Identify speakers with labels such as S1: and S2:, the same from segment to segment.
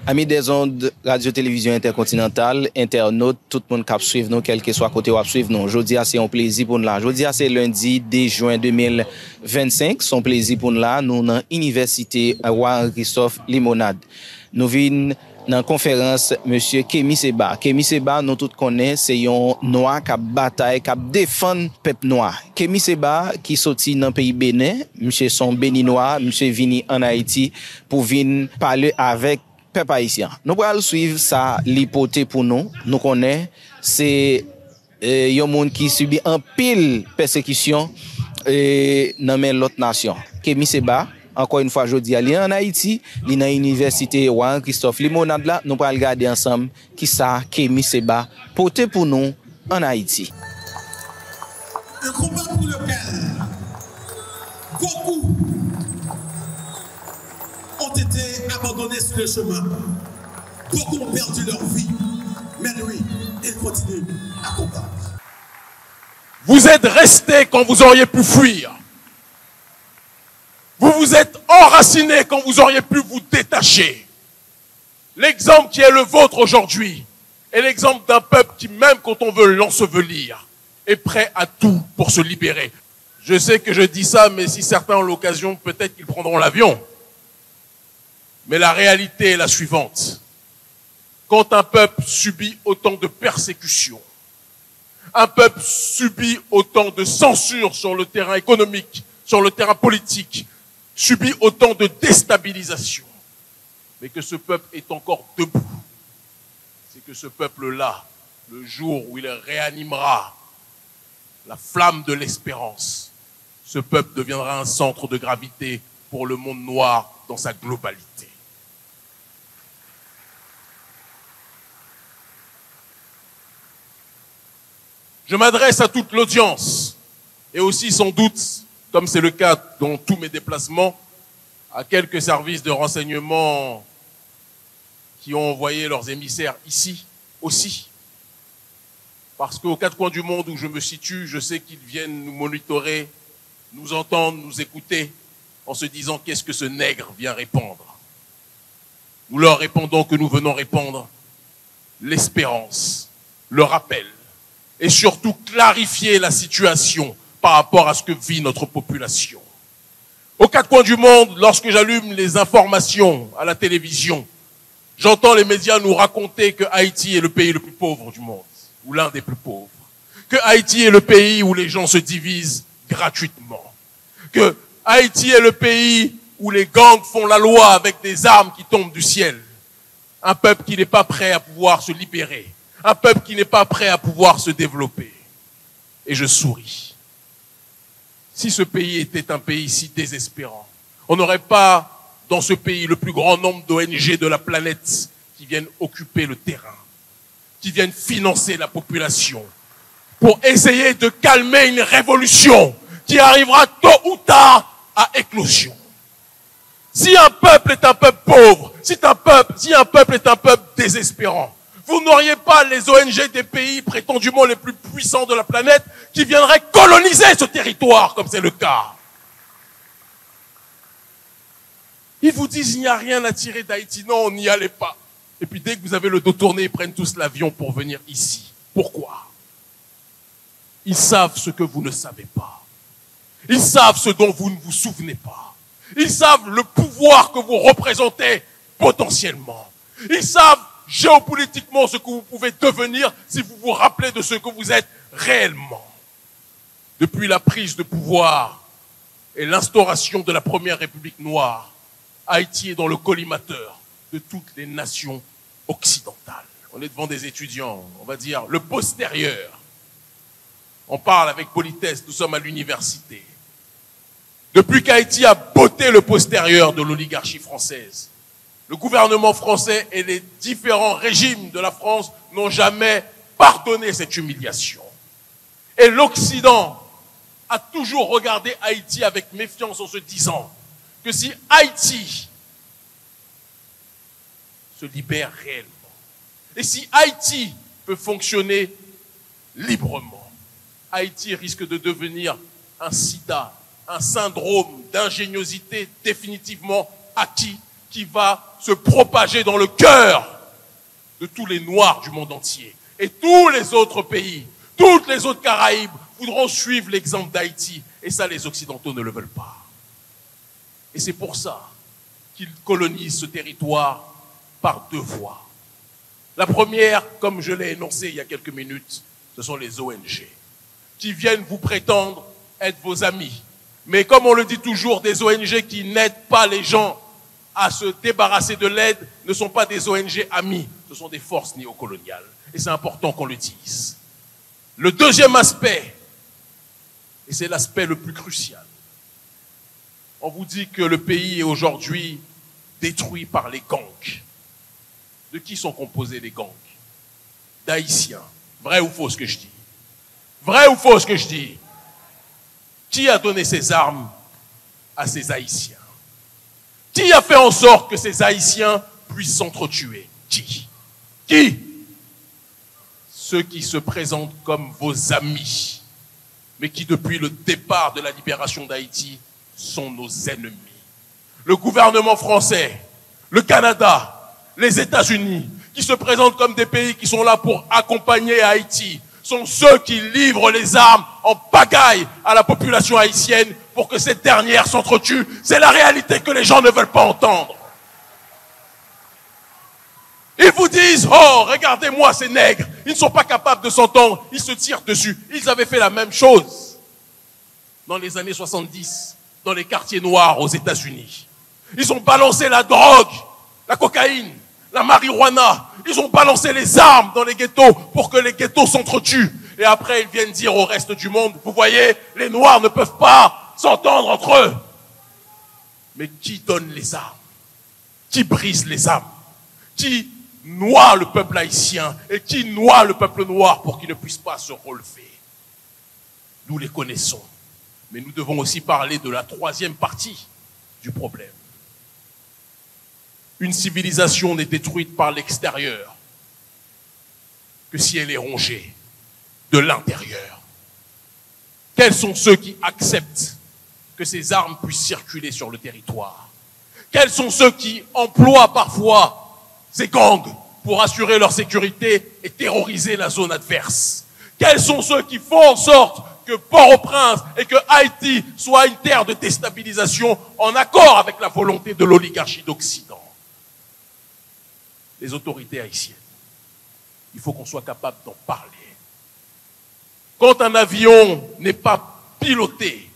S1: Amis des ondes radio-télévision intercontinentale, internautes, tout le monde qui suit nous, quel que soit côté où suivre nous. Aujourd'hui, c'est un plaisir pour nous là. Aujourd'hui, c'est lundi 10 juin 2025. C'est un plaisir pour nous là. Nous dans l'université Juan Christophe Limonade. Nous venons dans la conférence monsieur Kémy Seba. Kémy Seba, nous tous connaissons, c'est un noir qui a bataille, qui a défendu le peuple noir. Kémy Seba, qui sorti dans le pays Bénin, monsieur son béninois, monsieur vini en Haïti pour venir parler avec peuple haïtien. Nous allons suivre ça, l'hypothèse pour nous. Nous connaissons, c'est un monde qui subit un pile persécution dans l'autre nation. Kémy Seba, encore une fois, je dis, il est en Haïti, il est dans l'université Juan Christophe Limonade là, nous allons regarder ensemble qui ça, Kémy Seba, porté pour nous en Haïti.
S2: Un combat pour lequel beaucoup ont été abandonnés sur le chemin. Beaucoup ont perdu leur vie. Mais lui, il continue à combattre.
S3: Vous êtes restés quand vous auriez pu fuir. Vous vous êtes enracinés quand vous auriez pu vous détacher. L'exemple qui est le vôtre aujourd'hui est l'exemple d'un peuple qui, même quand on veut l'ensevelir, est prêt à tout pour se libérer. Je sais que je dis ça, mais si certains ont l'occasion, peut-être qu'ils prendront l'avion. Mais la réalité est la suivante. Quand un peuple subit autant de persécutions, un peuple subit autant de censure sur le terrain économique, sur le terrain politique, subit autant de déstabilisation, mais que ce peuple est encore debout, c'est que ce peuple-là, le jour où il réanimera la flamme de l'espérance, ce peuple deviendra un centre de gravité pour le monde noir dans sa globalité. Je m'adresse à toute l'audience et aussi sans doute, comme c'est le cas dans tous mes déplacements, à quelques services de renseignement qui ont envoyé leurs émissaires ici aussi. Parce qu'aux quatre coins du monde où je me situe, je sais qu'ils viennent nous monitorer, nous entendre, nous écouter, en se disant qu'est-ce que ce nègre vient répandre. Nous leur répondons que nous venons répandre l'espérance, le rappel, et surtout clarifier la situation par rapport à ce que vit notre population. Aux quatre coins du monde, lorsque j'allume les informations à la télévision, j'entends les médias nous raconter que Haïti est le pays le plus pauvre du monde, ou l'un des plus pauvres. Que Haïti est le pays où les gens se divisent gratuitement. Que Haïti est le pays où les gangs font la loi avec des armes qui tombent du ciel. Un peuple qui n'est pas prêt à pouvoir se libérer. Un peuple qui n'est pas prêt à pouvoir se développer. Et je souris. Si ce pays était un pays si désespérant, on n'aurait pas dans ce pays le plus grand nombre d'ONG de la planète qui viennent occuper le terrain, qui viennent financer la population pour essayer de calmer une révolution qui arrivera tôt ou tard à éclosion. Si un peuple est un peuple pauvre, si un peuple est un peuple désespérant, vous n'auriez pas les ONG des pays prétendument les plus puissants de la planète qui viendraient coloniser ce territoire, comme c'est le cas. Ils vous disent il n'y a rien à tirer d'Haïti. Non, on n'y allait pas. Et puis dès que vous avez le dos tourné, ils prennent tous l'avion pour venir ici. Pourquoi? Ils savent ce que vous ne savez pas. Ils savent ce dont vous ne vous souvenez pas. Ils savent le pouvoir que vous représentez potentiellement. Ils savent géopolitiquement ce que vous pouvez devenir si vous vous rappelez de ce que vous êtes réellement. Depuis la prise de pouvoir et l'instauration de la première République noire, Haïti est dans le collimateur de toutes les nations occidentales. On est devant des étudiants, on va dire le postérieur. On parle avec politesse, nous sommes à l'université. Depuis qu'Haïti a botté le postérieur de l'oligarchie française, le gouvernement français et les différents régimes de la France n'ont jamais pardonné cette humiliation. Et l'Occident a toujours regardé Haïti avec méfiance en se disant que si Haïti se libère réellement, et si Haïti peut fonctionner librement, Haïti risque de devenir un sida, un syndrome d'ingéniosité définitivement acquis qui va se propager dans le cœur de tous les Noirs du monde entier. Et tous les autres pays, toutes les autres Caraïbes voudront suivre l'exemple d'Haïti. Et ça, les Occidentaux ne le veulent pas. Et c'est pour ça qu'ils colonisent ce territoire par deux voies. La première, comme je l'ai énoncé il y a quelques minutes, ce sont les ONG qui viennent vous prétendre être vos amis. Mais comme on le dit toujours, des ONG qui n'aident pas les gens à se débarrasser de l'aide ne sont pas des ONG amis, ce sont des forces néocoloniales. Et c'est important qu'on le dise. Le deuxième aspect, et c'est l'aspect le plus crucial, on vous dit que le pays est aujourd'hui détruit par les gangs. De qui sont composés les gangs? D'Haïtiens. Vrai ou faux ce que je dis? Vrai ou faux ce que je dis? Qui a donné ces armes à ces Haïtiens? Qui a fait en sorte que ces Haïtiens puissent s'entretuer? Qui? Qui? Ceux qui se présentent comme vos amis, mais qui depuis le départ de la libération d'Haïti sont nos ennemis. Le gouvernement français, le Canada, les États-Unis, qui se présentent comme des pays qui sont là pour accompagner Haïti, sont ceux qui livrent les armes en pagaille à la population haïtienne pour que cette dernière s'entretue. C'est la réalité que les gens ne veulent pas entendre. Ils vous disent, oh, regardez-moi ces nègres, ils ne sont pas capables de s'entendre, ils se tirent dessus. Ils avaient fait la même chose dans les années 70, dans les quartiers noirs aux États-Unis. Ils ont balancé la drogue, la cocaïne, la marijuana. Ils ont balancé les armes dans les ghettos pour que les ghettos s'entretuent. Et après, ils viennent dire au reste du monde, vous voyez, les Noirs ne peuvent pas s'entendre entre eux. Mais qui donne les armes? Qui brise les armes? Qui noie le peuple haïtien et qui noie le peuple noir pour qu'il ne puisse pas se relever? Nous les connaissons. Mais nous devons aussi parler de la troisième partie du problème. Une civilisation n'est détruite par l'extérieur que si elle est rongée de l'intérieur. Quels sont ceux qui acceptent que ces armes puissent circuler sur le territoire? Quels sont ceux qui emploient parfois ces gangs pour assurer leur sécurité et terroriser la zone adverse? Quels sont ceux qui font en sorte que Port-au-Prince et que Haïti soient une terre de déstabilisation en accord avec la volonté de l'oligarchie d'Occident? Les autorités haïtiennes. Il faut qu'on soit capable d'en parler. Quand un avion n'est pas piloté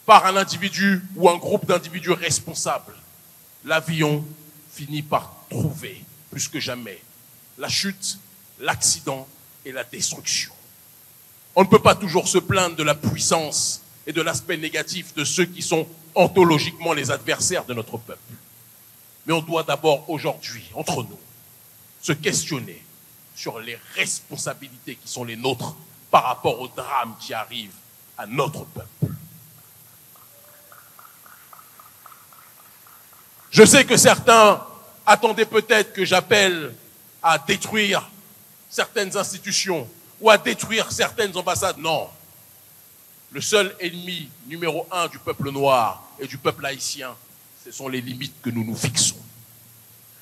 S3: par un individu ou un groupe d'individus responsables, l'avion finit par trouver, plus que jamais, la chute, l'accident et la destruction. On ne peut pas toujours se plaindre de la puissance et de l'aspect négatif de ceux qui sont ontologiquement les adversaires de notre peuple. Mais on doit d'abord aujourd'hui, entre nous, se questionner sur les responsabilités qui sont les nôtres par rapport au drame qui arrive à notre peuple. Je sais que certains attendaient peut-être que j'appelle à détruire certaines institutions ou à détruire certaines ambassades. Non. Le seul ennemi numéro 1 du peuple noir et du peuple haïtien, ce sont les limites que nous nous fixons.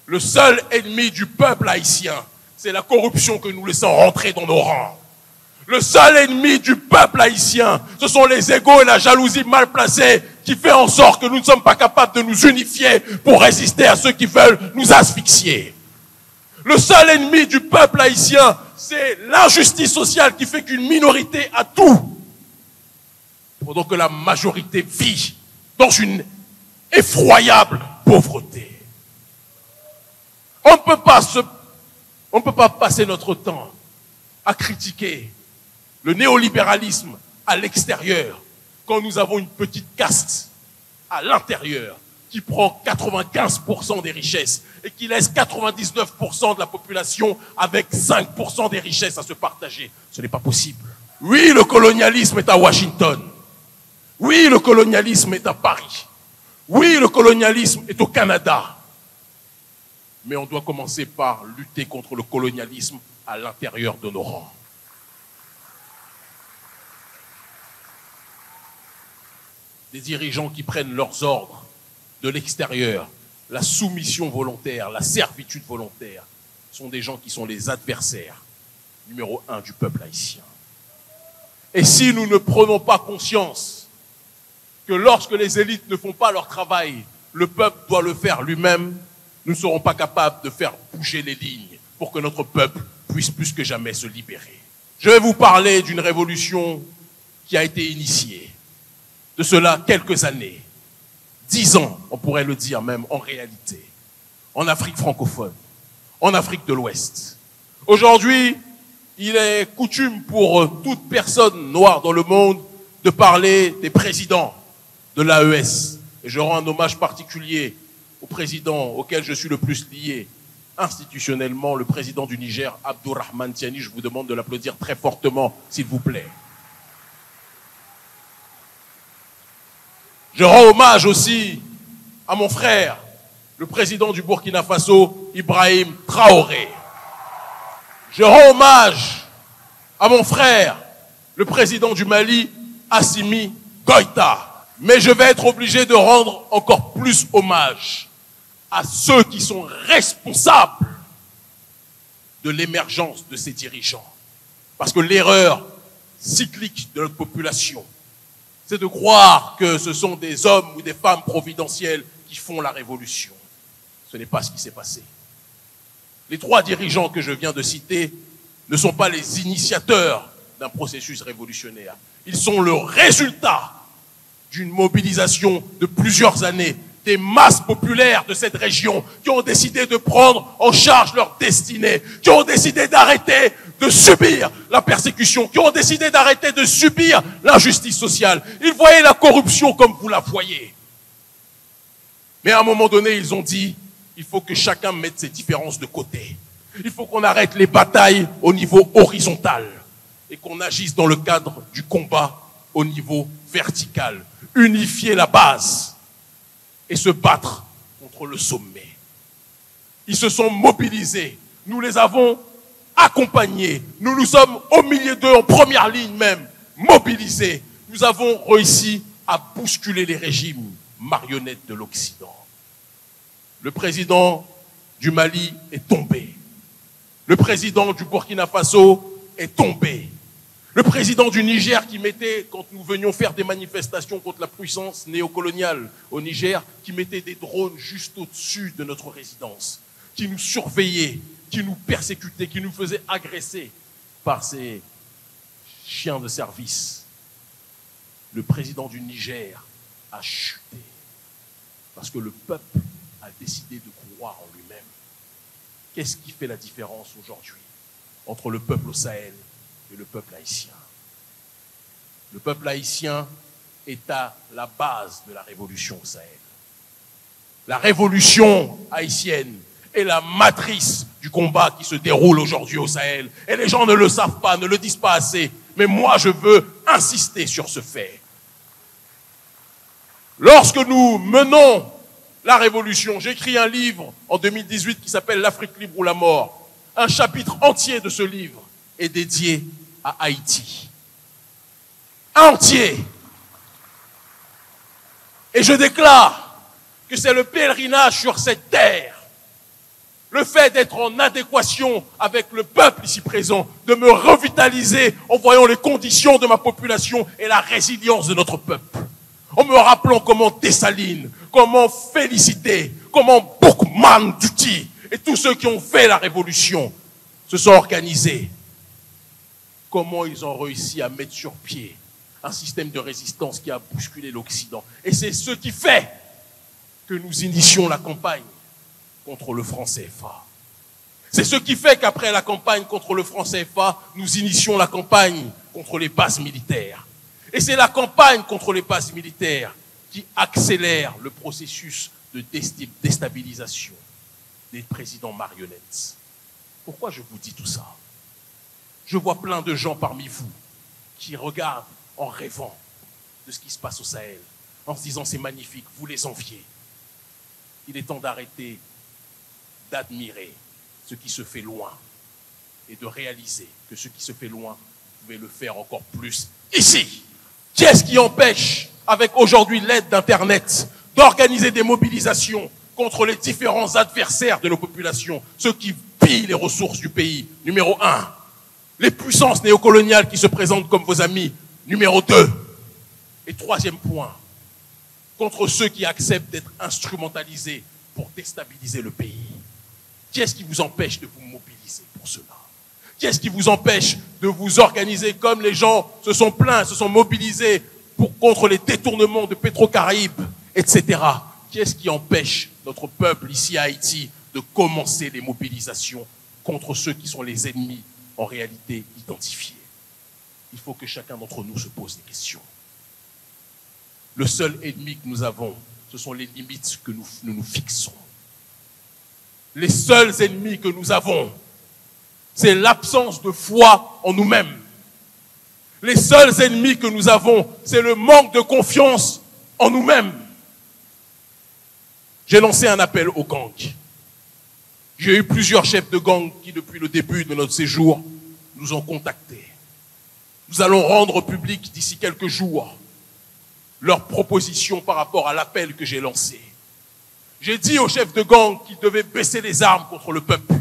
S3: Le seul ennemi du peuple haïtien, c'est la corruption que nous laissons rentrer dans nos rangs. Le seul ennemi du peuple haïtien, ce sont les égos et la jalousie mal placée qui fait en sorte que nous ne sommes pas capables de nous unifier pour résister à ceux qui veulent nous asphyxier. Le seul ennemi du peuple haïtien, c'est l'injustice sociale qui fait qu'une minorité a tout, pendant que la majorité vit dans une effroyable pauvreté. On ne peut pas passer notre temps à critiquer le néolibéralisme à l'extérieur quand nous avons une petite caste à l'intérieur qui prend 95% des richesses et qui laisse 99% de la population avec 5% des richesses à se partager. Ce n'est pas possible. Oui, le colonialisme est à Washington. Oui, le colonialisme est à Paris. Oui, le colonialisme est au Canada. Mais on doit commencer par lutter contre le colonialisme à l'intérieur de nos rangs. Des dirigeants qui prennent leurs ordres de l'extérieur la soumission volontaire, la servitude volontaire, sont des gens qui sont les adversaires numéro 1 du peuple haïtien. Et si nous ne prenons pas conscience que lorsque les élites ne font pas leur travail, le peuple doit le faire lui-même, nous ne serons pas capables de faire bouger les lignes pour que notre peuple puisse plus que jamais se libérer. Je vais vous parler d'une révolution qui a été initiée, de cela quelques années, 10 ans, on pourrait le dire même en réalité, en Afrique francophone, en Afrique de l'Ouest. Aujourd'hui, il est coutume pour toute personne noire dans le monde de parler des présidents de l'AES. Et je rends un hommage particulier au président auquel je suis le plus lié institutionnellement, le président du Niger, Abdourahmane Tiani. Je vous demande de l'applaudir très fortement, s'il vous plaît. Je rends hommage aussi à mon frère, le président du Burkina Faso, Ibrahim Traoré. Je rends hommage à mon frère, le président du Mali, Assimi Goïta. Mais je vais être obligé de rendre encore plus hommage à ceux qui sont responsables de l'émergence de ces dirigeants. Parce que l'erreur cyclique de notre population, c'est de croire que ce sont des hommes ou des femmes providentielles qui font la révolution. Ce n'est pas ce qui s'est passé. Les 3 dirigeants que je viens de citer ne sont pas les initiateurs d'un processus révolutionnaire. Ils sont le résultat d'une mobilisation de plusieurs années, des masses populaires de cette région qui ont décidé de prendre en charge leur destinée, qui ont décidé d'arrêter de subir la persécution, qui ont décidé d'arrêter de subir l'injustice sociale. Ils voyaient la corruption comme vous la voyez. Mais à un moment donné, ils ont dit, il faut que chacun mette ses différences de côté. Il faut qu'on arrête les batailles au niveau horizontal et qu'on agisse dans le cadre du combat au niveau vertical. Unifier la base et se battre contre le sommet. Ils se sont mobilisés. Nous les avons accompagnés. Nous nous sommes au milieu d'eux, en première ligne même, mobilisés. Nous avons réussi à bousculer les régimes marionnettes de l'Occident. Le président du Mali est tombé. Le président du Burkina Faso est tombé. Le président du Niger qui mettait, quand nous venions faire des manifestations contre la puissance néocoloniale au Niger, qui mettait des drones juste au-dessus de notre résidence, qui nous surveillait, qui nous persécutait, qui nous faisait agresser par ces chiens de service. Le président du Niger a chuté parce que le peuple a décidé de croire en lui-même. Qu'est-ce qui fait la différence aujourd'hui entre le peuple au Sahel et le peuple haïtien? Le peuple haïtien est à la base de la révolution au Sahel. La révolution haïtienne est la matrice du combat qui se déroule aujourd'hui au Sahel. Et les gens ne le savent pas, ne le disent pas assez. Mais moi, je veux insister sur ce fait. Lorsque nous menons la révolution, j'ai écrit un livre en 2018 qui s'appelle « L'Afrique libre ou la mort ». Un chapitre entier de ce livre est dédié à Haïti. Entier. Et je déclare que c'est le pèlerinage sur cette terre, le fait d'être en adéquation avec le peuple ici présent, de me revitaliser en voyant les conditions de ma population et la résilience de notre peuple. En me rappelant comment Dessalines, comment Félicité, comment Boukman Duty et tous ceux qui ont fait la révolution se sont organisés. Comment ils ont réussi à mettre sur pied un système de résistance qui a bousculé l'Occident. Et c'est ce qui fait que nous initions la campagne contre le franc CFA. C'est ce qui fait qu'après la campagne contre le franc CFA, nous initions la campagne contre les bases militaires. Et c'est la campagne contre les bases militaires qui accélère le processus de déstabilisation des présidents marionnettes. Pourquoi je vous dis tout ça? Je vois plein de gens parmi vous qui regardent en rêvant de ce qui se passe au Sahel, en se disant c'est magnifique, vous les enviez. Il est temps d'arrêter d'admirer ce qui se fait loin et de réaliser que ce qui se fait loin, vous pouvez le faire encore plus ici. Qu'est-ce qui empêche, avec aujourd'hui l'aide d'Internet, d'organiser des mobilisations, contre les différents adversaires de nos populations, ceux qui pillent les ressources du pays. Numéro 1, les puissances néocoloniales qui se présentent comme vos amis. Numéro 2, et troisième point, contre ceux qui acceptent d'être instrumentalisés pour déstabiliser le pays. Qui est-ce qui vous empêche de vous mobiliser pour cela? Qui est-ce qui vous empêche de vous organiser comme les gens se sont plaints, se sont mobilisés contre les détournements de Pétro-Caraïbes, etc. Qui est-ce qui empêche notre peuple ici à Haïti de commencer les mobilisations contre ceux qui sont les ennemis en réalité identifiés? Il faut que chacun d'entre nous se pose des questions. Le seul ennemi que nous avons, ce sont les limites que nous nous fixons. Les seuls ennemis que nous avons, c'est l'absence de foi en nous-mêmes. Les seuls ennemis que nous avons, c'est le manque de confiance en nous-mêmes. J'ai lancé un appel aux gangs. J'ai eu plusieurs chefs de gangs qui, depuis le début de notre séjour, nous ont contactés. Nous allons rendre public d'ici quelques jours leurs propositions par rapport à l'appel que j'ai lancé. J'ai dit aux chefs de gang qu'ils devaient baisser les armes contre le peuple.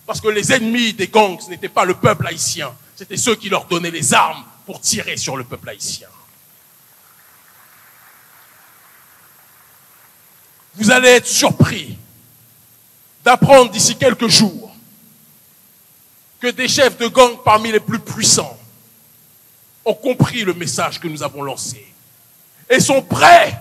S3: Parce que les ennemis des gangs, ce n'était pas le peuple haïtien, c'était ceux qui leur donnaient les armes pour tirer sur le peuple haïtien. Vous allez être surpris d'apprendre d'ici quelques jours que des chefs de gang parmi les plus puissants ont compris le message que nous avons lancé et sont prêts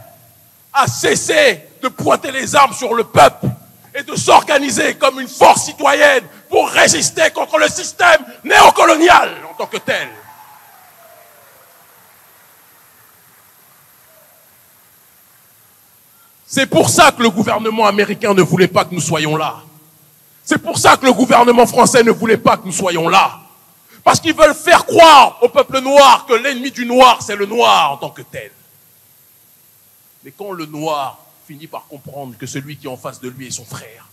S3: à cesser de pointer les armes sur le peuple et de s'organiser comme une force citoyenne pour résister contre le système néocolonial en tant que tel. C'est pour ça que le gouvernement américain ne voulait pas que nous soyons là. C'est pour ça que le gouvernement français ne voulait pas que nous soyons là. Parce qu'ils veulent faire croire au peuple noir que l'ennemi du noir, c'est le noir en tant que tel. Mais quand le noir finit par comprendre que celui qui est en face de lui est son frère,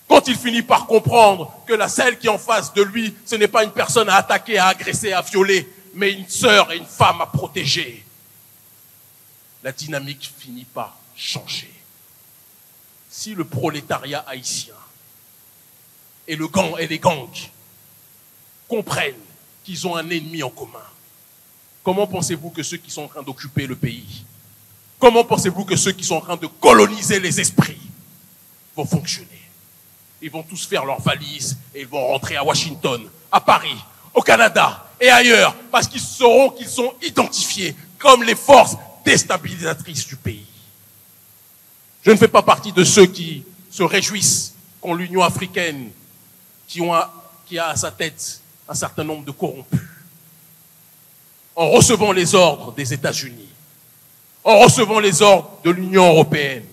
S3: quand il finit par comprendre que celle qui est en face de lui, ce n'est pas une personne à attaquer, à agresser, à violer, mais une sœur et une femme à protéger, la dynamique finit par changer. Si le prolétariat haïtien et les gangs comprennent qu'ils ont un ennemi en commun, comment pensez-vous que ceux qui sont en train d'occuper le pays, comment pensez-vous que ceux qui sont en train de coloniser les esprits vont fonctionner? Ils vont tous faire leurs valises et ils vont rentrer à Washington, à Paris, au Canada et ailleurs, parce qu'ils sauront qu'ils sont identifiés comme les forces déstabilisatrices du pays. Je ne fais pas partie de ceux qui se réjouissent quand l'Union africaine, qui a à sa tête un certain nombre de corrompus, en recevant les ordres des États-Unis, en recevant les ordres de l'Union européenne,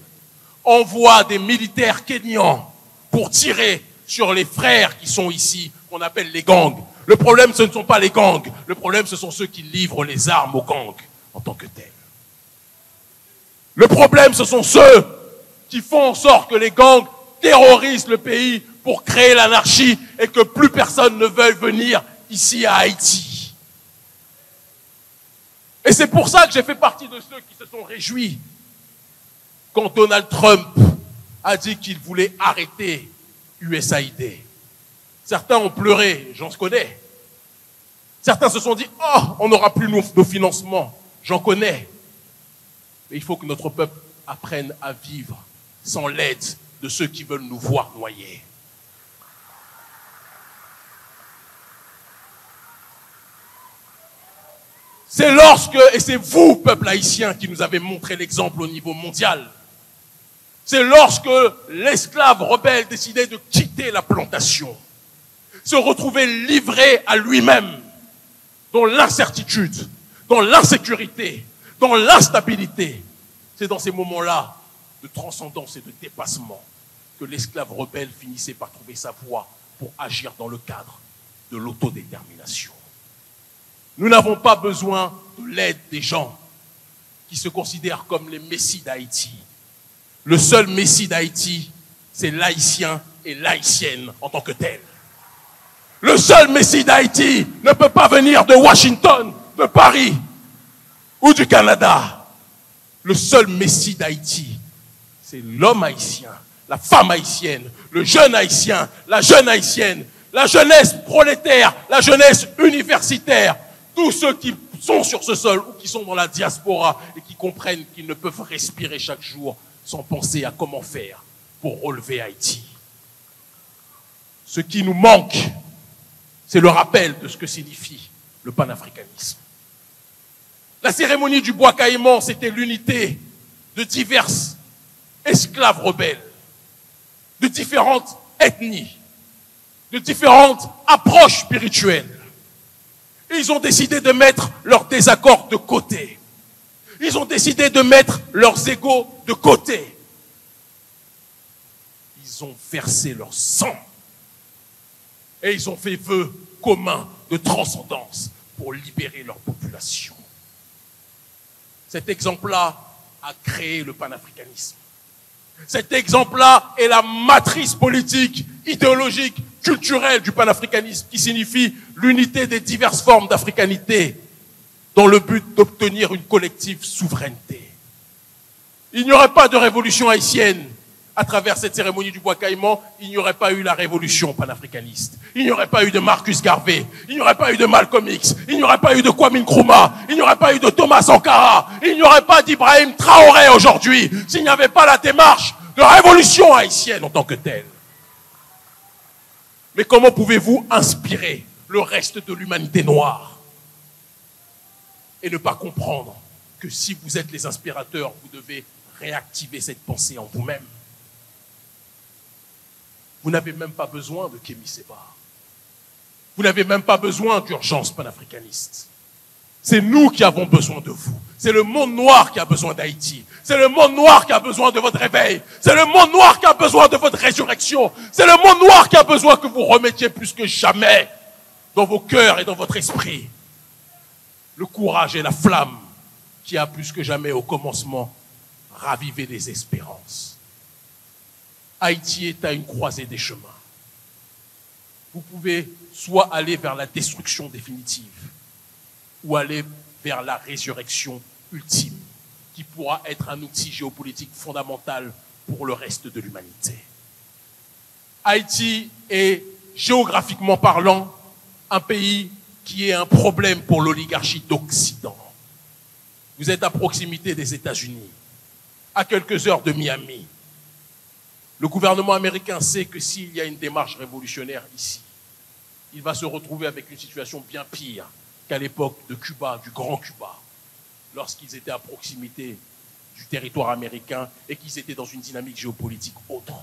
S3: envoie des militaires kenyans pour tirer sur les frères qui sont ici, qu'on appelle les gangs. Le problème, ce ne sont pas les gangs. Le problème, ce sont ceux qui livrent les armes aux gangs en tant que tels. Le problème, ce sont ceux qui font en sorte que les gangs terrorisent le pays pour créer l'anarchie et que plus personne ne veuille venir ici à Haïti. Et c'est pour ça que j'ai fait partie de ceux qui se sont réjouis quand Donald Trump a dit qu'il voulait arrêter USAID. Certains ont pleuré, j'en connais. Certains se sont dit, oh, on n'aura plus nos financements, j'en connais. Mais il faut que notre peuple apprenne à vivre sans l'aide de ceux qui veulent nous voir noyer. C'est lorsque, et c'est vous, peuple haïtien, qui nous avez montré l'exemple au niveau mondial, c'est lorsque l'esclave rebelle décidait de quitter la plantation, se retrouver livré à lui-même, dans l'incertitude, dans l'insécurité, dans l'instabilité. C'est dans ces moments-là de transcendance et de dépassement que l'esclave rebelle finissait par trouver sa voie pour agir dans le cadre de l'autodétermination. Nous n'avons pas besoin de l'aide des gens qui se considèrent comme les messies d'Haïti. Le seul messie d'Haïti, c'est l'haïtien et l'haïtienne en tant que tel. Le seul messie d'Haïti ne peut pas venir de Washington, de Paris ou du Canada. Le seul messie d'Haïti, c'est l'homme haïtien, la femme haïtienne, le jeune haïtien, la jeune haïtienne, la jeunesse prolétaire, la jeunesse universitaire, tous ceux qui sont sur ce sol ou qui sont dans la diaspora et qui comprennent qu'ils ne peuvent respirer chaque jour sans penser à comment faire pour relever Haïti. Ce qui nous manque, c'est le rappel de ce que signifie le panafricanisme. La cérémonie du bois caïman, c'était l'unité de diverses esclaves rebelles, de différentes ethnies, de différentes approches spirituelles. Et ils ont décidé de mettre leurs désaccords de côté. Ils ont décidé de mettre leurs égos de côté. Ils ont versé leur sang. Et ils ont fait vœu commun de transcendance pour libérer leur population. Cet exemple-là a créé le panafricanisme. Cet exemple-là est la matrice politique, idéologique, culturelle du panafricanisme, qui signifie l'unité des diverses formes d'africanité dans le but d'obtenir une collective souveraineté. Il n'y aurait pas de révolution haïtienne à travers cette cérémonie du bois caïman, il n'y aurait pas eu la révolution panafricaniste. Il n'y aurait pas eu de Marcus Garvey, il n'y aurait pas eu de Malcolm X, il n'y aurait pas eu de Kwame Nkrumah, il n'y aurait pas eu de Thomas Sankara, il n'y aurait pas d'Ibrahim Traoré aujourd'hui, s'il n'y avait pas la démarche de révolution haïtienne en tant que telle. Mais comment pouvez-vous inspirer le reste de l'humanité noire et ne pas comprendre que si vous êtes les inspirateurs, vous devez réactiver cette pensée en vous-même? Vous n'avez même pas besoin de Kémy Séba. Vous n'avez même pas besoin d'urgence panafricaniste. C'est nous qui avons besoin de vous. C'est le monde noir qui a besoin d'Haïti. C'est le monde noir qui a besoin de votre réveil. C'est le monde noir qui a besoin de votre résurrection. C'est le monde noir qui a besoin que vous remettiez plus que jamais dans vos cœurs et dans votre esprit le courage et la flamme qui a plus que jamais au commencement ravivé les espérances. Haïti est à une croisée des chemins. Vous pouvez soit aller vers la destruction définitive ou aller vers la résurrection ultime qui pourra être un outil géopolitique fondamental pour le reste de l'humanité. Haïti est, géographiquement parlant, un pays qui est un problème pour l'oligarchie d'Occident. Vous êtes à proximité des États-Unis, à quelques heures de Miami. Le gouvernement américain sait que s'il y a une démarche révolutionnaire ici, il va se retrouver avec une situation bien pire qu'à l'époque de Cuba, du Grand Cuba, lorsqu'ils étaient à proximité du territoire américain et qu'ils étaient dans une dynamique géopolitique autre.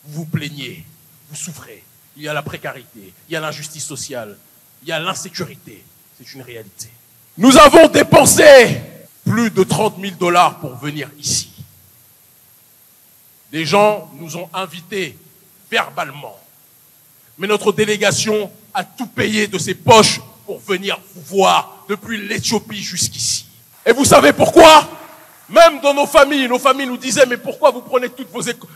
S3: Vous vous plaignez, vous souffrez. Il y a la précarité, il y a l'injustice sociale, il y a l'insécurité. C'est une réalité. Nous avons dépensé plus de 30 000 $ pour venir ici. Des gens nous ont invités verbalement. Mais notre délégation a tout payé de ses poches pour venir vous voir depuis l'Éthiopie jusqu'ici. Et vous savez pourquoi? Même dans nos familles nous disaient « Mais pourquoi vous prenez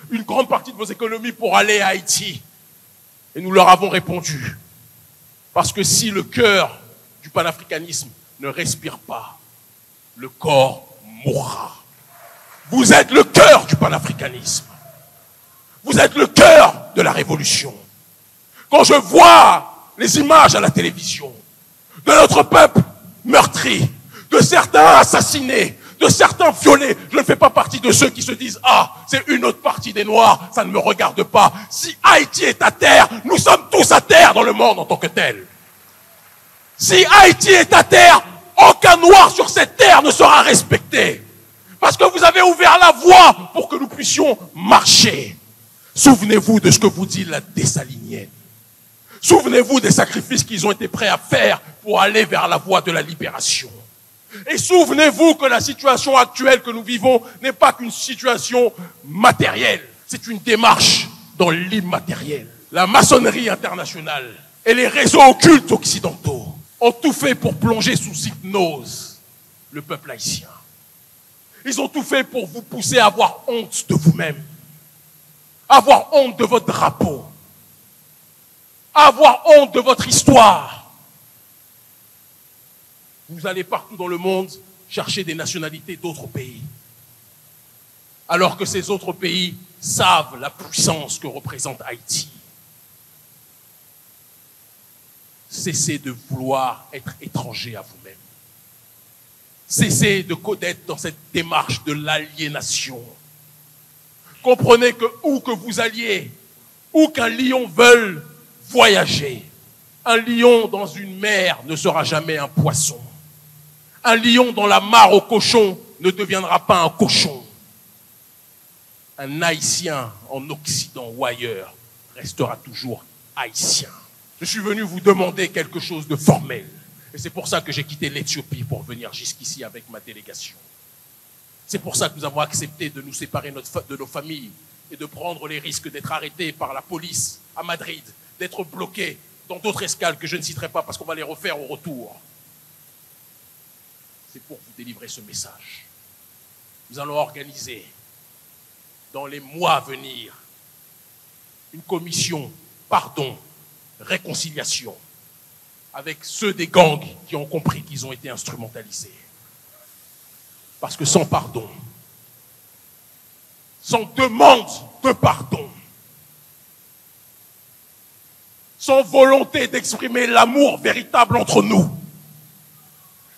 S3: une grande partie de vos économies pour aller à Haïti ?» Et nous leur avons répondu « Parce que si le cœur du panafricanisme ne respire pas, le corps mourra. » Vous êtes le cœur du panafricanisme. Vous êtes le cœur de la révolution. Quand je vois les images à la télévision de notre peuple meurtri, de certains assassinés, de certains violés, je ne fais pas partie de ceux qui se disent « Ah, c'est une autre partie des Noirs, ça ne me regarde pas. » Si Haïti est à terre, nous sommes tous à terre dans le monde en tant que tel. Si Haïti est à terre, aucun Noir sur cette terre ne sera respecté. Parce que vous avez ouvert la voie pour que nous puissions marcher. Souvenez-vous de ce que vous dit la Dessalinienne. Souvenez-vous des sacrifices qu'ils ont été prêts à faire pour aller vers la voie de la libération. Et souvenez-vous que la situation actuelle que nous vivons n'est pas qu'une situation matérielle. C'est une démarche dans l'immatériel. La maçonnerie internationale et les réseaux occultes occidentaux ont tout fait pour plonger sous hypnose le peuple haïtien. Ils ont tout fait pour vous pousser à avoir honte de vous-même, avoir honte de votre drapeau, avoir honte de votre histoire. Vous allez partout dans le monde chercher des nationalités d'autres pays. alors que ces autres pays savent la puissance que représente Haïti. Cessez de vouloir être étranger à vous-même. Cessez d'être dans cette démarche de l'aliénation. Comprenez que où que vous alliez, où qu'un lion veuille voyager, un lion dans une mer ne sera jamais un poisson. Un lion dans la mare au cochon ne deviendra pas un cochon. Un Haïtien en Occident ou ailleurs restera toujours haïtien. Je suis venu vous demander quelque chose de formel. Et c'est pour ça que j'ai quitté l'Éthiopie pour venir jusqu'ici avec ma délégation. C'est pour ça que nous avons accepté de nous séparer de nos familles et de prendre les risques d'être arrêtés par la police à Madrid, d'être bloqués dans d'autres escales que je ne citerai pas parce qu'on va les refaire au retour. C'est pour vous délivrer ce message. Nous allons organiser dans les mois à venir une commission pardon, réconciliation avec ceux des gangs qui ont compris qu'ils ont été instrumentalisés. Parce que sans pardon, sans demande de pardon, sans volonté d'exprimer l'amour véritable entre nous,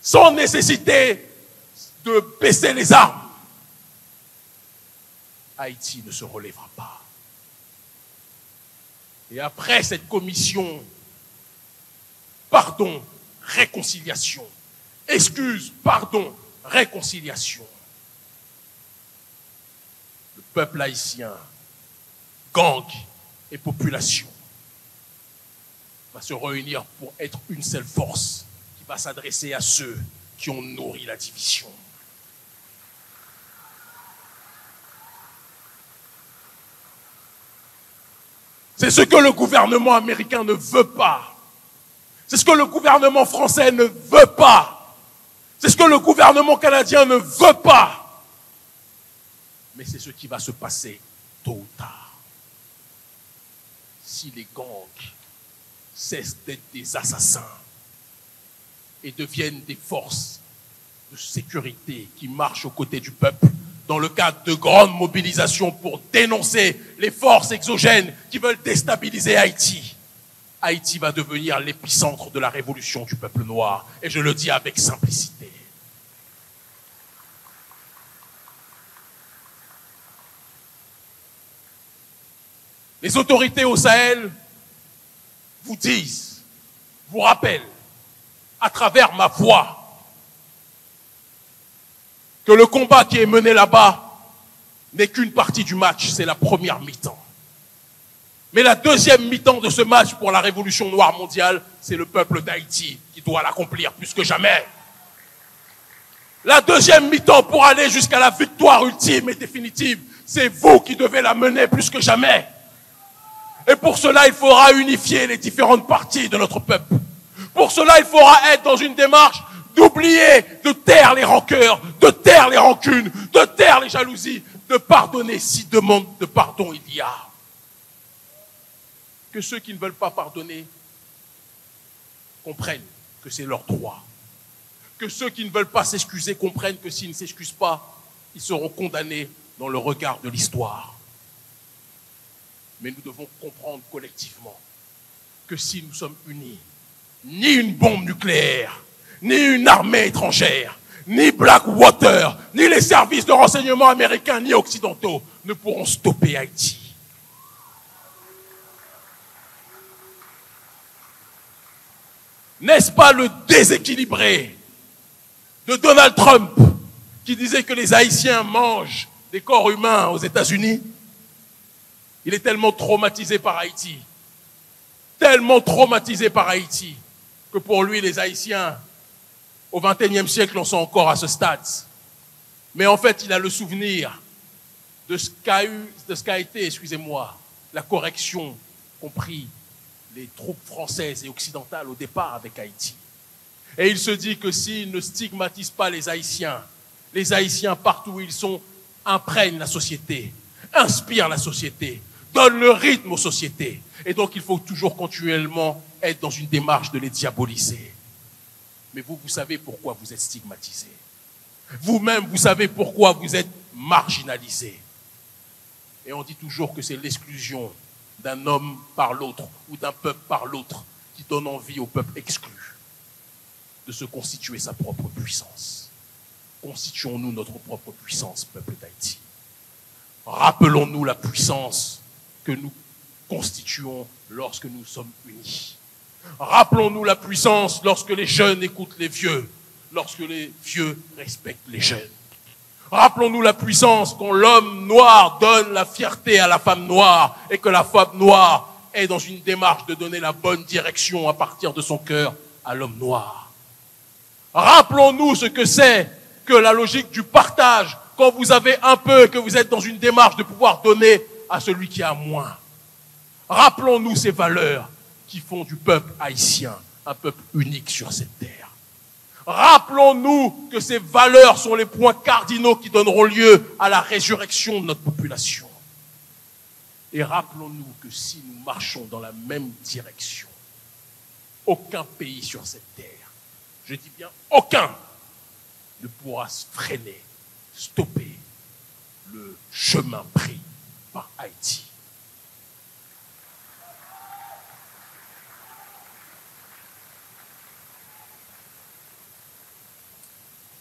S3: sans nécessité de baisser les armes, Haïti ne se relèvera pas. Et après cette commission, pardon, réconciliation, excuse, pardon, réconciliation, le peuple haïtien, gang et population va se réunir pour être une seule force qui va s'adresser à ceux qui ont nourri la division. C'est ce que le gouvernement américain ne veut pas. C'est ce que le gouvernement français ne veut pas. C'est ce que le gouvernement canadien ne veut pas. Mais c'est ce qui va se passer tôt ou tard. Si les gangs cessent d'être des assassins et deviennent des forces de sécurité qui marchent aux côtés du peuple, dans le cadre de grandes mobilisations pour dénoncer les forces exogènes qui veulent déstabiliser Haïti. Haïti va devenir l'épicentre de la révolution du peuple noir. Et je le dis avec simplicité. Les autorités au Sahel vous disent, vous rappellent, à travers ma voix, que le combat qui est mené là-bas n'est qu'une partie du match, c'est la première mi-temps. Mais la deuxième mi-temps de ce match pour la révolution noire mondiale, c'est le peuple d'Haïti qui doit l'accomplir plus que jamais. La deuxième mi-temps pour aller jusqu'à la victoire ultime et définitive, c'est vous qui devez la mener plus que jamais. Et pour cela, il faudra unifier les différentes parties de notre peuple. Pour cela, il faudra être dans une démarche d'oublier, de taire les rancœurs, de taire les rancunes, de taire les jalousies, de pardonner si demande de pardon il y a. Que ceux qui ne veulent pas pardonner comprennent que c'est leur droit. Que ceux qui ne veulent pas s'excuser comprennent que s'ils ne s'excusent pas, ils seront condamnés dans le regard de l'histoire. Mais nous devons comprendre collectivement que si nous sommes unis, ni une bombe nucléaire, ni une armée étrangère, ni Blackwater, ni les services de renseignement américains, ni occidentaux ne pourront stopper Haïti. N'est-ce pas le déséquilibré de Donald Trump qui disait que les Haïtiens mangent des corps humains aux États-Unis? Il est tellement traumatisé par Haïti, que pour lui, les Haïtiens, au XXIe siècle, en sont encore à ce stade. Mais en fait, il a le souvenir de ce qu'a été, la correction qu'ont pris les troupes françaises et occidentales au départ avec Haïti. Et il se dit que s'il ne stigmatise pas les Haïtiens partout où ils sont, imprègnent la société, inspirent la société, donnent le rythme aux sociétés. Et donc il faut toujours continuellement être dans une démarche de les diaboliser. Mais vous savez pourquoi vous êtes stigmatisés. Vous-même, vous savez pourquoi vous êtes marginalisés. Et on dit toujours que c'est l'exclusion d'un homme par l'autre ou d'un peuple par l'autre qui donne envie au peuple exclu de se constituer sa propre puissance. Constituons-nous notre propre puissance, peuple d'Haïti. Rappelons-nous la puissance que nous constituons lorsque nous sommes unis. Rappelons-nous la puissance lorsque les jeunes écoutent les vieux, lorsque les vieux respectent les jeunes. Rappelons-nous la puissance quand l'homme noir donne la fierté à la femme noire et que la femme noire est dans une démarche de donner la bonne direction à partir de son cœur à l'homme noir. Rappelons-nous ce que c'est que la logique du partage quand vous avez un peu et que vous êtes dans une démarche de pouvoir donner à celui qui a moins. Rappelons-nous ces valeurs qui font du peuple haïtien un peuple unique sur cette terre. Rappelons-nous que ces valeurs sont les points cardinaux qui donneront lieu à la résurrection de notre population. Et rappelons-nous que si nous marchons dans la même direction, aucun pays sur cette terre, je dis bien aucun, ne pourra freiner, stopper le chemin pris par Haïti.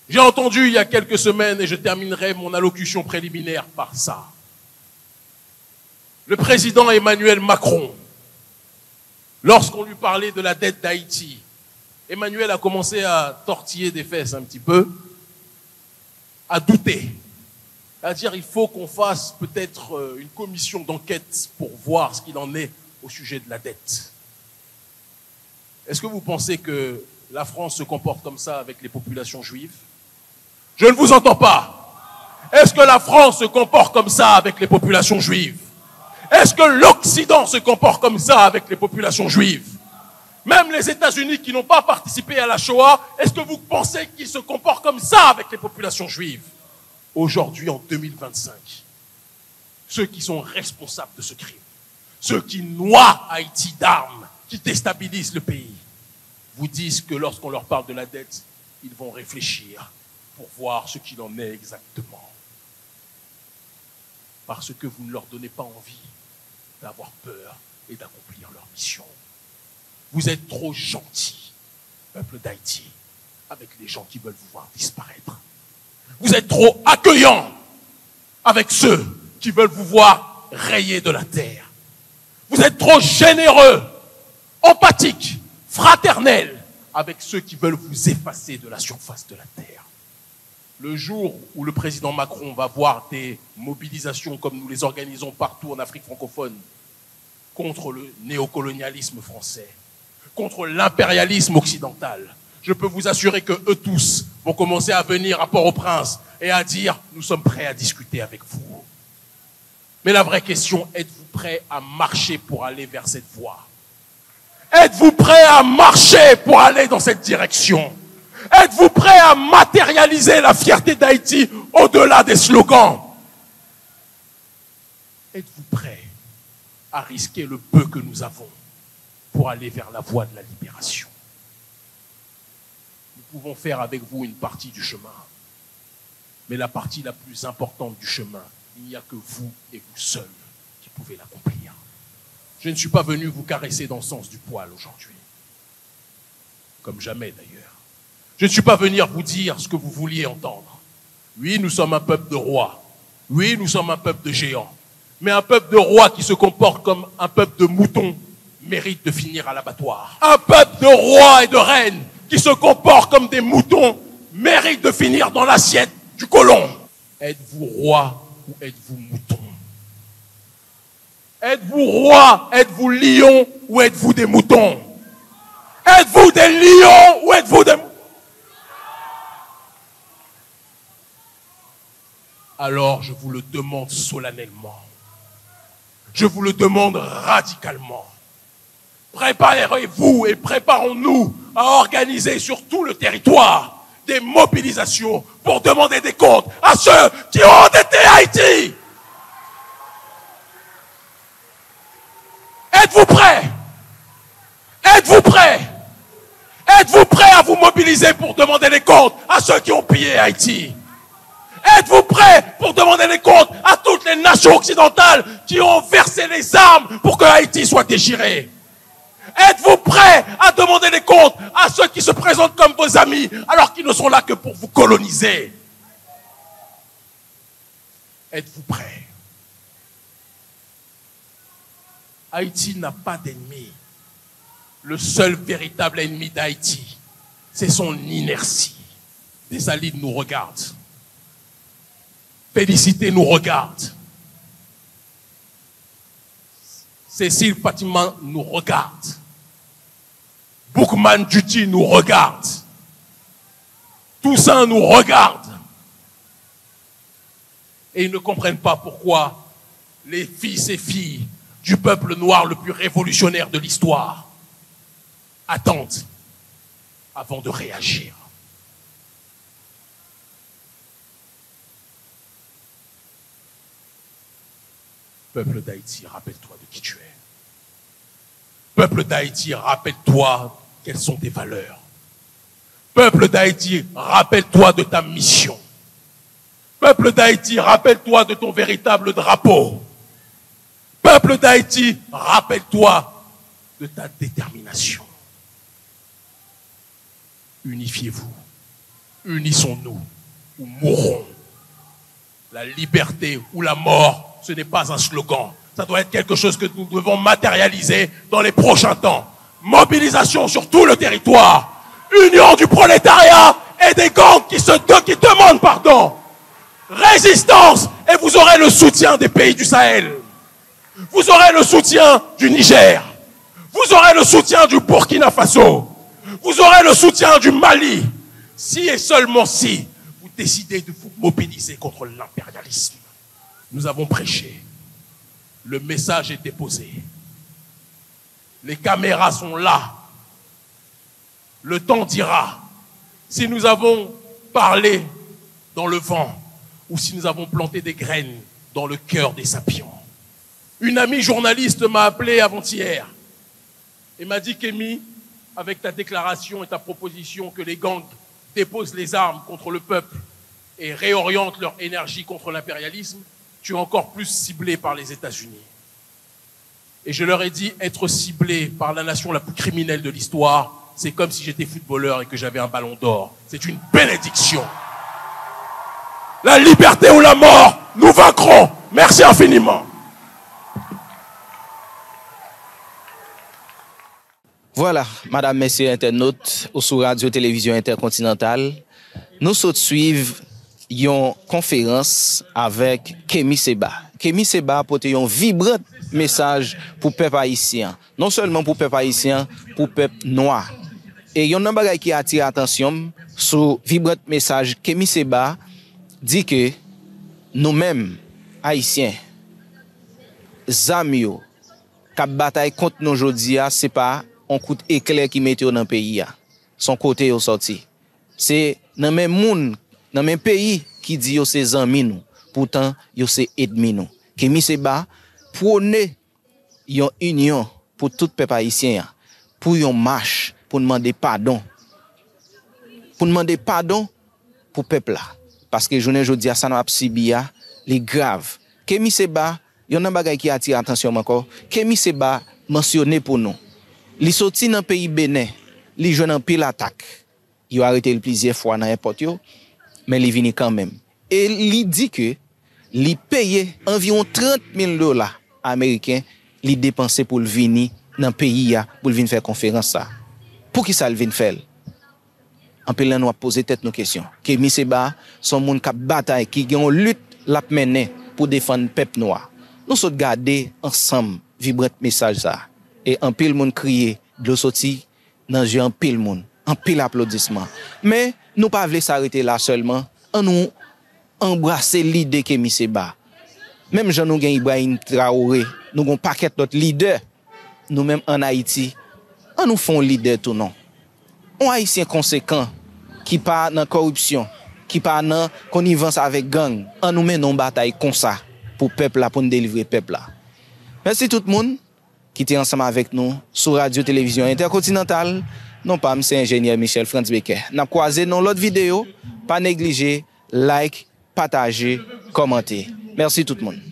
S3: J'ai entendu il y a quelques semaines, et je terminerai mon allocution préliminaire par ça, le président Emmanuel Macron, lorsqu'on lui parlait de la dette d'Haïti, Emmanuel a commencé à tortiller des fesses un petit peu, à douter, à dire il faut qu'on fasse peut-être une commission d'enquête pour voir ce qu'il en est au sujet de la dette. Est-ce que vous pensez que la France se comporte comme ça avec les populations juives? Je ne vous entends pas. Est-ce que la France se comporte comme ça avec les populations juives? Est-ce que l'Occident se comporte comme ça avec les populations juives? Même les États-Unis qui n'ont pas participé à la Shoah, est-ce que vous pensez qu'ils se comportent comme ça avec les populations juives? Aujourd'hui, en 2025, ceux qui sont responsables de ce crime, ceux qui noient Haïti d'armes, qui déstabilisent le pays, vous disent que lorsqu'on leur parle de la dette, ils vont réfléchir pour voir ce qu'il en est exactement. Parce que vous ne leur donnez pas envie d'avoir peur et d'accomplir leur mission. Vous êtes trop gentils, peuple d'Haïti, avec les gens qui veulent vous voir disparaître. Vous êtes trop accueillants avec ceux qui veulent vous voir rayer de la terre. Vous êtes trop généreux, empathiques, fraternels avec ceux qui veulent vous effacer de la surface de la terre. Le jour où le président Macron va voir des mobilisations comme nous les organisons partout en Afrique francophone contre le néocolonialisme français, contre l'impérialisme occidental, je peux vous assurer que eux tous vont commencer à venir à Port-au-Prince et à dire « nous sommes prêts à discuter avec vous ». Mais la vraie question, êtes-vous prêts à marcher pour aller vers cette voie? Êtes-vous prêts à marcher pour aller dans cette direction? Êtes-vous prêts à matérialiser la fierté d'Haïti au-delà des slogans? Êtes-vous prêts à risquer le peu que nous avons pour aller vers la voie de la libération? Nous pouvons faire avec vous une partie du chemin, mais la partie la plus importante du chemin, il n'y a que vous et vous seuls qui pouvez l'accomplir. Je ne suis pas venu vous caresser dans le sens du poil aujourd'hui, comme jamais d'ailleurs. Je ne suis pas venu vous dire ce que vous vouliez entendre. Oui, nous sommes un peuple de rois. Oui, nous sommes un peuple de géants. Mais un peuple de rois qui se comporte comme un peuple de moutons mérite de finir à l'abattoir. Un peuple de rois et de reines qui se comporte comme des moutons mérite de finir dans l'assiette du colon. Êtes-vous roi ou êtes-vous mouton? Êtes-vous roi, êtes-vous lion ou êtes-vous des moutons? Êtes-vous des lions ou êtes-vous des moutons? Alors je vous le demande solennellement. Je vous le demande radicalement. Préparez-vous et préparons-nous à organiser sur tout le territoire des mobilisations pour demander des comptes à ceux qui ont endetté Haïti. Êtes-vous prêts? Êtes-vous prêts? Êtes-vous prêts à vous mobiliser pour demander des comptes à ceux qui ont pillé Haïti? Êtes-vous prêts pour demander des comptes à toutes les nations occidentales qui ont versé les armes pour que Haïti soit déchiré? Êtes-vous prêts à demander des comptes à ceux qui se présentent comme vos amis alors qu'ils ne sont là que pour vous coloniser? Êtes-vous prêts? Haïti n'a pas d'ennemi. Le seul véritable ennemi d'Haïti, c'est son inertie. Desailly nous regarde. Félicité nous regarde. Cécile Fatima nous regarde. Boukman Duty nous regarde. Toussaint nous regarde. Et ils ne comprennent pas pourquoi les fils et filles du peuple noir le plus révolutionnaire de l'histoire attendent avant de réagir. Peuple d'Haïti, rappelle-toi de qui tu es. Peuple d'Haïti, rappelle-toi quelles sont tes valeurs. Peuple d'Haïti, rappelle-toi de ta mission. Peuple d'Haïti, rappelle-toi de ton véritable drapeau. Peuple d'Haïti, rappelle-toi de ta détermination. Unifiez-vous, unissons-nous ou mourrons. La liberté ou la mort, ce n'est pas un slogan. Ça doit être quelque chose que nous devons matérialiser dans les prochains temps. Mobilisation sur tout le territoire. Union du prolétariat et des gangs qui demandent pardon. Résistance et vous aurez le soutien des pays du Sahel. Vous aurez le soutien du Niger. Vous aurez le soutien du Burkina Faso. Vous aurez le soutien du Mali. Si et seulement si vous décidez de vous mobiliser contre l'impérialisme. Nous avons prêché. Le message est déposé. Les caméras sont là. Le temps dira si nous avons parlé dans le vent ou si nous avons planté des graines dans le cœur des sapiens. Une amie journaliste m'a appelé avant-hier et m'a dit qu'Émy, avec ta déclaration et ta proposition que les gangs déposent les armes contre le peuple et réorientent leur énergie contre l'impérialisme, tu es encore plus ciblé par les États-Unis. Et je leur ai dit, être ciblé par la nation la plus criminelle de l'histoire, c'est comme si j'étais footballeur et que j'avais un ballon d'or. C'est une bénédiction. La liberté ou la mort, nous vaincrons. Merci infiniment.
S1: Voilà, madame, messieurs internautes, sur Radio Télévision Intercontinentale, nous sommes suivre une conférence avec Kémy Séba. Kémy Séba a porté un vibrant message pour le peuple haïtien. Non seulement pour le peuple haïtien, pour le peuple noir. Et il y a un bagage qui attire l'attention sur le vibrant message. Kémy Séba dit que nous-mêmes, haïtiens, zamio, qui bataille contre nous aujourd'hui, ce n'est pas un coup d'éclair qui met dans le pays. Son côté est sorti. C'est dans le même monde, dans le même pays qui dit que c'est amis nous. Pourtant, c'est ennemis nous. Kémy Séba prône une union pour tout le peuple haïtien. Pour une marche, pour demander pardon. Pour demander pardon pour le peuple là. Parce que je ne dis pas ça n'a pas subi, les graves. Kémy Séba, il y a un bagage qui attire l'attention encore. Kémy Séba mentionné pour nous. Il sorti dans le pays Bénin, il joue en pile attaque. Il a arrêté plusieurs fois dans l'aéroport, mais il vient quand même. Et il dit que il paye environ $30,000 américains, il dépensé pour venir dans le pays pour venir faire conférence ça. Pour qui ça le vient faire? En pile nous a posé tête nos questions. Kémy Séba, son monde qui bataille, qui a une lutte la mener pour défendre le peuple noir. Nous sommes gardés ensemble, vibrant message ça. Et en pile monde crier, de l'eau sorti dans un pile monde, en pile applaudissement. Mais nous pas voulons s'arrêter là seulement, on nous embrasser l'idée Kémy Séba. Même Jean nous gagne Ibrahim Traoré, nous avons un paquet d'autres leaders, nous même en Haïti, on nous font leader tout non. On haïtien conséquent qui pas dans corruption, qui pas dans connivence avec gang, on nous mène une bataille comme ça pour peuple là, pour nous délivrer peuple là. Merci tout le monde qui était ensemble avec nous sur Radio Télévision Intercontinentale. Non pas, c'est ingénieur Michel Franz Becker. N'a croisé dans l'autre vidéo, pas négliger, like partager, commenter. Merci tout le monde.